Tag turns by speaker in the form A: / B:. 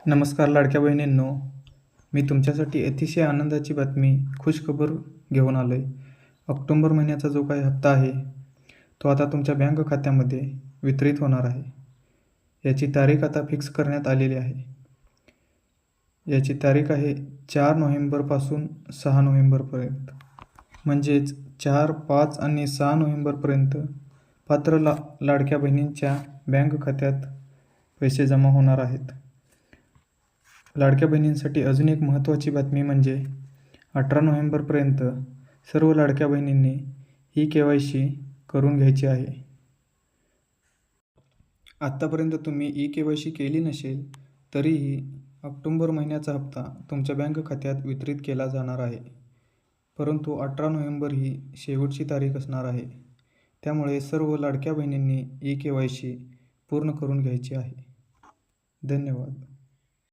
A: नमस्कार लाडक्या बहिणींनो, मी तुमच्यासाठी अतिशय आनंदाची बातमी, खुशखबर घेऊन आलो आहे. ऑक्टोबर महिन्याचा जो काही हप्ता आहे, तो आता तुमच्या बँक खात्यामध्ये वितरित होणार आहे. याची तारीख आता फिक्स करण्यात आलेली आहे. याची तारीख आहे 4 नोव्हेंबरपासून 6 नोव्हेंबरपर्यंत. म्हणजेच 4, 5 आणि 6 नोव्हेंबरपर्यंत पात्र लाडक्या बहिणींच्या बँक खात्यात पैसे जमा होणार आहेत. लाडक्या बहिणींसाठी अजून एक महत्त्वाची बातमी म्हणजे 18 नोव्हेंबरपर्यंत सर्व लाडक्या बहिणींनी ई-KYC करून घ्यायची आहे. आत्तापर्यंत तुम्ही ई-KYC केली नसेल तरीही ऑक्टोबर महिन्याचा हप्ता तुमच्या बँक खात्यात वितरित केला जाणार आहे. परंतु 18 नोव्हेंबर ही शेवटची तारीख असणार आहे. त्यामुळे सर्व लाडक्या बहिणींनी ई-KYC पूर्ण करून घ्यायची आहे. धन्यवाद.